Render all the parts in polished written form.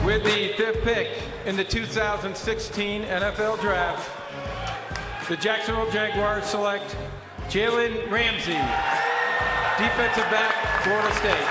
With the 5th pick in the 2016 NFL Draft, the Jacksonville Jaguars select Jalen Ramsey, defensive back, Florida State.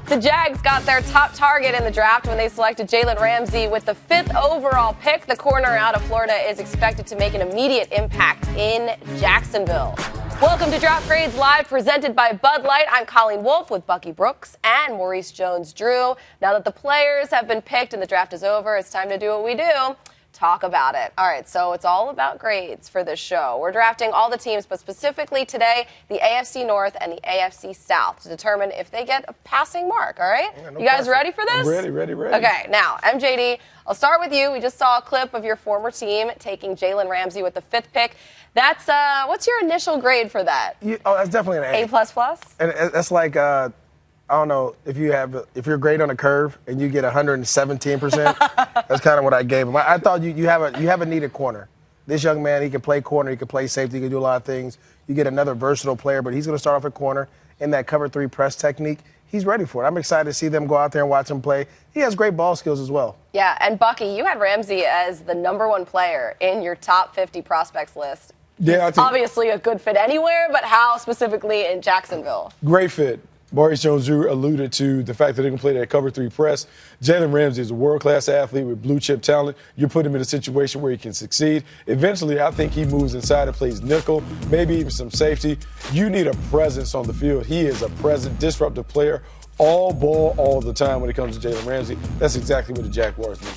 The Jags got their top target in the draft when they selected Jalen Ramsey with the 5th overall pick. The corner out of Florida is expected to make an immediate impact in Jacksonville. Welcome to Draft Grades Live, presented by Bud Light. I'm Colleen Wolfe with Bucky Brooks and Maurice Jones-Drew. Now that the players have been picked and the draft is over, it's time to do what we do. Talk about it. All right, so it's all about grades for this show. We're drafting all the teams, but specifically today, the AFC North and the AFC South to determine if they get a passing mark, all right? Yeah, you guys ready for this? I'm ready. Okay, now, MJD, I'll start with you. We just saw a clip of your former team taking Jalen Ramsey with the 5th pick. That's, what's your initial grade for that? That's definitely an A. A++? And that's like, I don't know, if you're great on a curve and you get 117%, that's kind of what I gave him. I thought you have a needed corner. This young man, he can play corner, he can play safety, he can do a lot of things. You get another versatile player, but he's going to start off at corner in that cover 3 press technique. He's ready for it. I'm excited to see them go out there and watch him play. He has great ball skills as well. Yeah, and Bucky, you had Ramsey as the #1 player in your top 50 prospects list. Yeah, it's obviously a good fit anywhere, but how specifically in Jacksonville? Great fit. Maurice Jones-Drew alluded to the fact that they can play that cover 3 press. Jalen Ramsey is a world-class athlete with blue-chip talent. You put him in a situation where he can succeed. Eventually, I think he moves inside and plays nickel, maybe even some safety. You need a presence on the field. He is a present, disruptive player, all ball, all the time when it comes to Jalen Ramsey. That's exactly what the Jaguars need.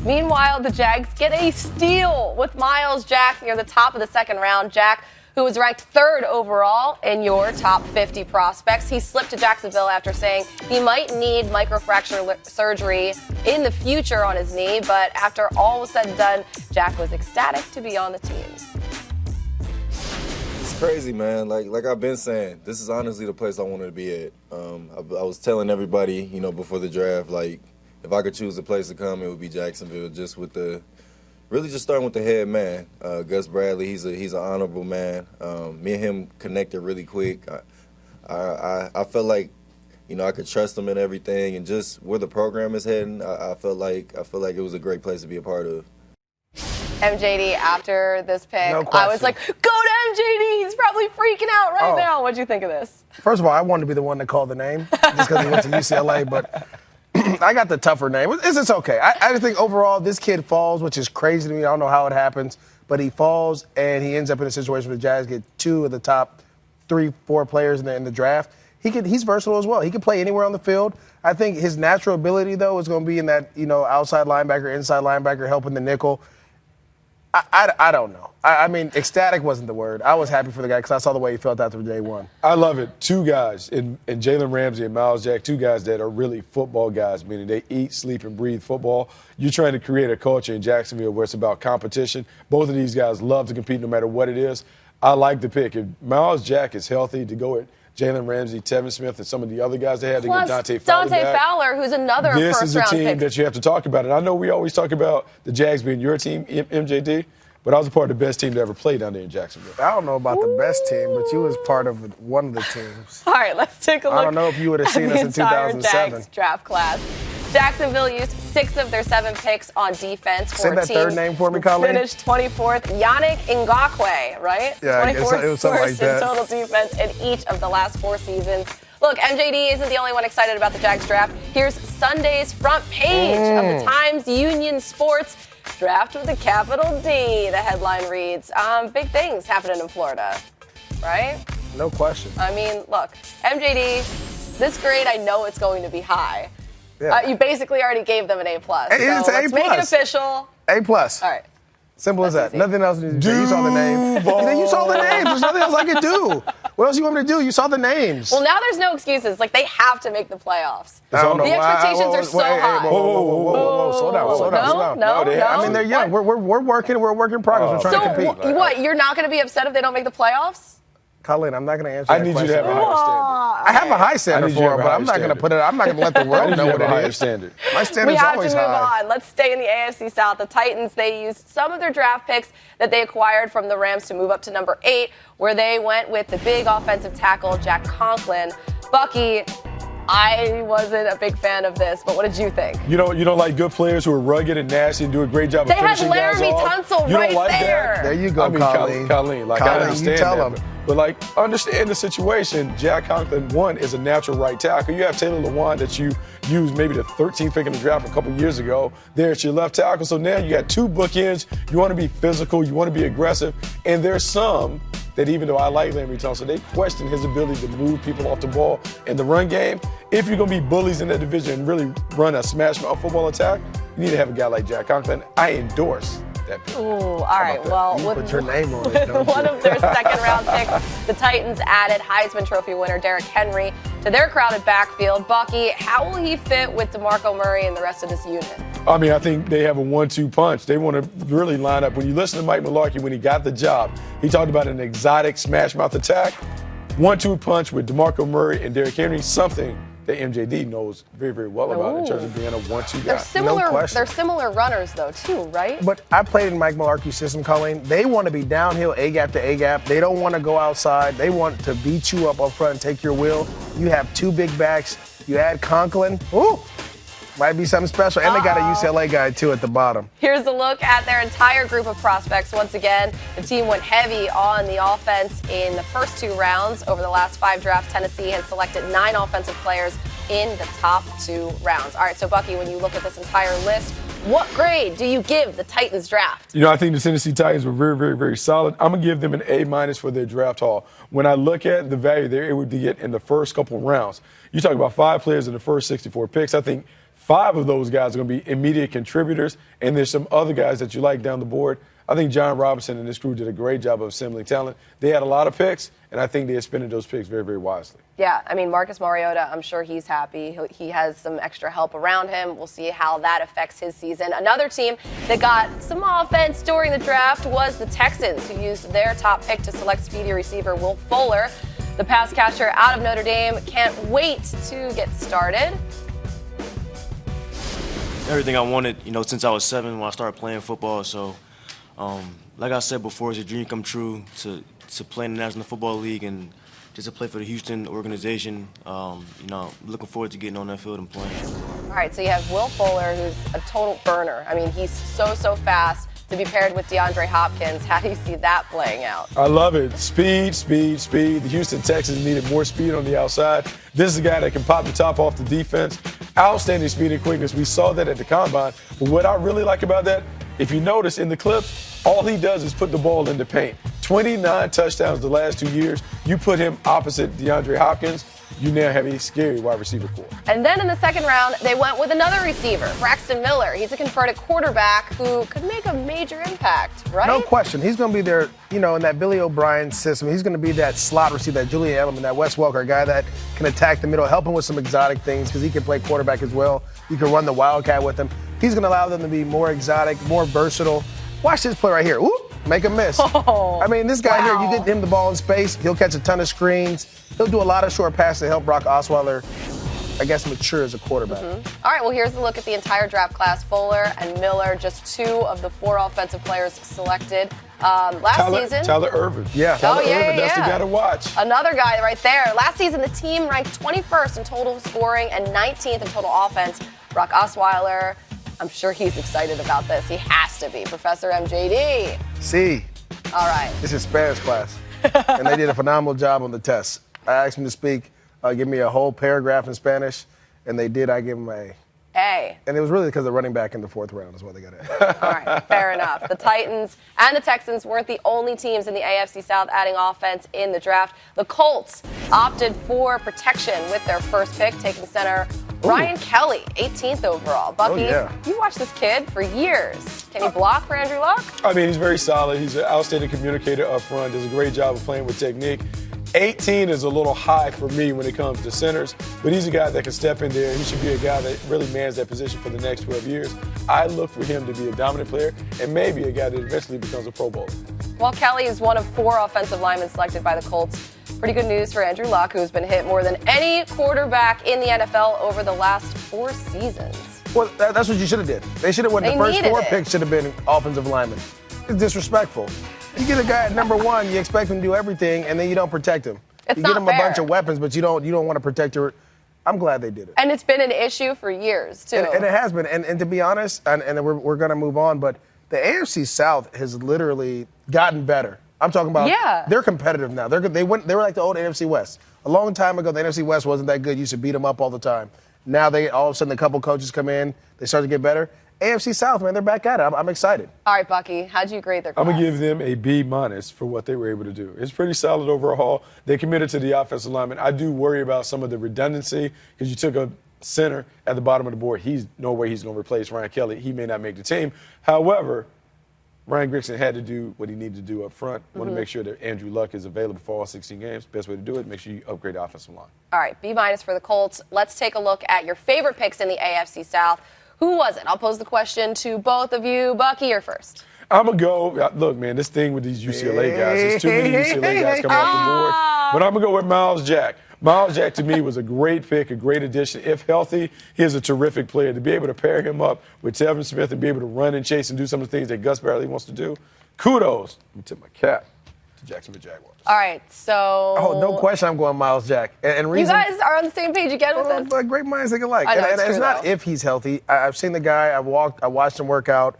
Meanwhile, the Jags get a steal with Myles Jack near the top of the 2nd round. Jack, who was ranked 3rd overall in your top 50 prospects. He slipped to Jacksonville after saying he might need microfracture surgery in the future on his knee, but after all was said and done, Jack was ecstatic to be on the team. It's crazy, man. Like I've been saying, this is honestly the place I wanted to be at. I was telling everybody, before the draft, like, if I could choose a place to come, it would be Jacksonville, just starting with the head man, Gus Bradley. He's an honorable man. Me and him connected really quick. I felt like, I could trust him in everything, and just where the program is heading, I felt like it was a great place to be a part of. MJD, after this pick, No I was like, go to MJD. He's probably freaking out right now. What'd you think of this? First of all, I wanted to be the one to call the name just because he went to UCLA, but I got the tougher name. It's okay. I just think overall this kid falls, which is crazy to me. I don't know how it happens, but he falls and he ends up in a situation where the Jags get 2 of the top 3-4 players in the draft. He's versatile as well. He can play anywhere on the field. I think his natural ability, though, is going to be in that, outside linebacker, inside linebacker, helping the nickel. I don't know. I mean, ecstatic wasn't the word. I was happy for the guy because I saw the way he felt after day 1. I love it. 2 guys, in Jalen Ramsey and Myles Jack, 2 guys that are really football guys, meaning they eat, sleep, and breathe football. You're trying to create a culture in Jacksonville where it's about competition. Both of these guys love to compete no matter what it is. I like the pick. If Myles Jack is healthy, to go at Jalen Ramsey, Tevin Smith, and some of the other guys they had to get Dante Fowler, who's another first-round pick. This is a team that you have to talk about. And I know we always talk about the Jags being your team, MJD, but I was a part of the best team to ever play down there in Jacksonville. I don't know about the best team, but you was part of one of the teams. All right, let's take a look. I don't know if you would have seen us in 2007. Jags draft class. Jacksonville used 6 of their 7 picks on defense for Say that third name for me, Colleen. Finished 24th. Yannick Ngakoue, right? Yeah, 24th it was something like that. in total defense in each of the last 4 seasons. Look, MJD isn't the only one excited about the Jags draft. Here's Sunday's front page of the Times Union Sports. Draft with a capital D, the headline reads. Big things happening in Florida, right? No question. I mean, look, MJD, this grade, I know it's going to be high. Yeah. You basically already gave them an A+. So let's make it official. A+. All right. Simple as that. Easy. Nothing else needs to do. You saw the names. You saw the names. There's nothing else I could do. What else you want me to do? You saw the names. Well, now there's no excuses. Like, they have to make the playoffs. I don't know the expectations are so high. Whoa. Slow down. No. I mean, they're young. We're working. We're working progress. We're trying to compete. So, what, you're not going to be upset if they don't make the playoffs? Colleen, I'm not going to answer that question. I need you to have a higher standard. I have a high standard for it, but I'm not going to put it. I'm not going to let the world know what it is. Standard. My standard is always high. We have to move on. Let's stay in the AFC South. The Titans, they used some of their draft picks that they acquired from the Rams to move up to number 8, where they went with the big offensive tackle, Jack Conklin. Bucky, I wasn't a big fan of this, but what did you think? You don't like good players who are rugged and nasty and do a great job of finishing guys off? They had Laramie Tunsil You don't like there. that? There you go, Colleen. Like, I understand you tell that. him. But, like, understand the situation. Jack Conklin, one, is a natural right tackle. You have Taylor Lewan that you used maybe the 13th pick in the draft a couple years ago. There at your left tackle. So now you got two bookends. You want to be physical. You want to be aggressive. And there's some that, even though I like Laramie Tunsil, they question his ability to move people off the ball in the run game. If you're going to be bullies in that division and really run a smash mouth football attack, you need to have a guy like Jack Conklin. I endorse that pick. Ooh, all right. Well, You put your name on it, don't one you? of their second-round picks, the Titans added Heisman Trophy winner Derrick Henry to their crowded backfield. Bucky, how will he fit with DeMarco Murray and the rest of this unit? I mean, I think they have a 1-2 punch. They want to really line up. When you listen to Mike Mularkey, when he got the job, he talked about an exotic smash mouth attack. 1-2 punch with DeMarco Murray and Derrick Henry, something that MJD knows very, very well about in terms of being a 1-2 guy. No question. They're similar runners, though, too, right? But I played in Mike Mularkey's system, Colleen. They want to be downhill, A-gap to A-gap. They don't want to go outside. They want to beat you up front and take your will. You have two big backs. You add Conklin. Ooh, might be something special. And they got a UCLA guy, too, at the bottom. Here's a look at their entire group of prospects. Once again, the team went heavy on the offense in the first two rounds. Over the last 5 drafts, Tennessee has selected 9 offensive players in the top 2 rounds. All right, so Bucky, when you look at this entire list, what grade do you give the Titans draft? You know, I think the Tennessee Titans were very, very, very solid. I'm going to give them an A- for their draft haul. When I look at the value they're able to get in the first couple rounds, you talk about 5 players in the first 64 picks. I think 5 of those guys are going to be immediate contributors, and there's some other guys that you like down the board. I think John Robinson and his crew did a great job of assembling talent. They had a lot of picks, and I think they expended those picks very, very wisely. Yeah, I mean, Marcus Mariota, I'm sure he's happy. He has some extra help around him. We'll see how that affects his season. Another team that got some offense during the draft was the Texans, who used their top pick to select speedy receiver Will Fuller. The pass catcher out of Notre Dame can't wait to get started. Everything I wanted, since I was 7 when I started playing football. So, like I said before, it's a dream come true to play in the National Football League and just to play for the Houston organization. Looking forward to getting on that field and playing. All right, so you have Will Fuller, who's a total burner. I mean, he's so fast. To be paired with DeAndre Hopkins, how do you see that playing out? I love it. Speed. The Houston Texans needed more speed on the outside. This is a guy that can pop the top off the defense. Outstanding speed and quickness. We saw that at the combine. But what I really like about that, if you notice in the clips, all he does is put the ball in the paint. 29 touchdowns the last 2 years. You put him opposite DeAndre Hopkins, you now have a scary wide receiver core. And then in the second round, they went with another receiver, Braxton Miller. He's a converted quarterback who could make a major impact, right? No question. He's going to be there, in that Billy O'Brien system. He's going to be that slot receiver, that Julian Edelman, that Wes Welker, guy that can attack the middle, help him with some exotic things because he can play quarterback as well. You can run the Wildcat with him. He's going to allow them to be more exotic, more versatile. Watch this play right here. Ooh, make a miss. Oh, I mean, this guy wow. here, you get him the ball in space, he'll catch a ton of screens. He'll do a lot of short passes to help Brock Osweiler, mature as a quarterback. Mm-hmm. All right, well, here's a look at the entire draft class. Fuller and Miller, just 2 of the 4 offensive players selected last season. Tyler Irvin. Yeah. Tyler Irvin, that's the guy to watch. Another guy right there. Last season, the team ranked 21st in total scoring and 19th in total offense. Brock Osweiler, I'm sure he's excited about this. He has to be. Professor MJD. See. All right. This is Spanish class. And they did a phenomenal job on the test. I asked them to speak, give me a whole paragraph in Spanish, and they did. I gave them a. A. And it was really because of running back in the 4th round is why they got it. All right, fair enough. The Titans and the Texans weren't the only teams in the AFC South adding offense in the draft. The Colts opted for protection with their first pick, taking center Ryan Kelly, 18th overall. Bucky, you watched this kid for years. Can he block for Andrew Luck? I mean, he's very solid. He's an outstanding communicator up front. Does a great job of playing with technique. 18 is a little high for me when it comes to centers, but he's a guy that can step in there. He should be a guy that really mans that position for the next 12 years. I look for him to be a dominant player and maybe a guy that eventually becomes a Pro Bowler. Well, Kelly is one of 4 offensive linemen selected by the Colts. Pretty good news for Andrew Luck, who's been hit more than any quarterback in the NFL over the last 4 seasons. Well, that's what you should have did. They should have won. The first 4 picks should have been offensive linemen. It's disrespectful. You get a guy at number 1, you expect him to do everything, and then you don't protect him. It's you not get him fair. a bunch of weapons, but you don't want to protect I'm glad they did it. And it's been an issue for years, too. And it has been. And to be honest, and we're going to move on, but the AFC South has literally gotten better. I'm talking about they're competitive now. They were like the old NFC West. A long time ago, the NFC West wasn't that good. You used to beat them up all the time. Now all of a sudden, a couple coaches come in. They start to get better. AFC South, man, they're back at it. I'm excited. All right, Bucky, how'd you grade their class? I'm going to give them a B- for what they were able to do. It's pretty solid overall. They committed to the offensive lineman. I do worry about some of the redundancy because you took a center at the bottom of the board. He's no way he's going to replace Ryan Kelly. He may not make the team. However, Ryan Grigson had to do what he needed to do up front. Want to make sure that Andrew Luck is available for all 16 games. Best way to do it, make sure you upgrade the offensive line. All right, B- for the Colts. Let's take a look at your favorite picks in the AFC South. Who was it? I'll pose the question to both of you. Bucky, you're first. I'm going to go. Look, man, this thing with these UCLA guys, there's too many UCLA guys coming off the board. But I'm going to go with Miles Jack. Miles Jack, to me, was a great pick, a great addition. If healthy, he's a terrific player. To be able to pair him up with Telvin Smith and be able to run and chase and do some of the things that Gus Bradley wants to do, kudos. Let me tip my cap to Jacksonville Jaguars. All right, so. Oh, no question I'm going Miles Jack. And reason, you guys are on the same page again with this. But great minds think alike. I know, and it's true, not though. if he's healthy. I've seen the guy. I watched him work out.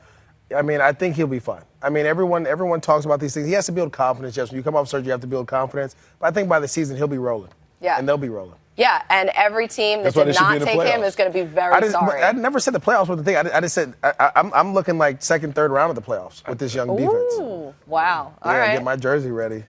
I mean, I think he'll be fine. I mean, everyone talks about these things. He has to build confidence. Yes, when you come off surgery, you have to build confidence. But I think by the season, he'll be rolling. Yeah. And they'll be rolling. Yeah, and every team that That's why did they should be not in the take him playoffs. is going to be very sorry. I never said the playoffs was the thing. I just said I'm looking like second, third round of the playoffs with this young defense. Ooh, wow. All Yeah, right. get my jersey ready.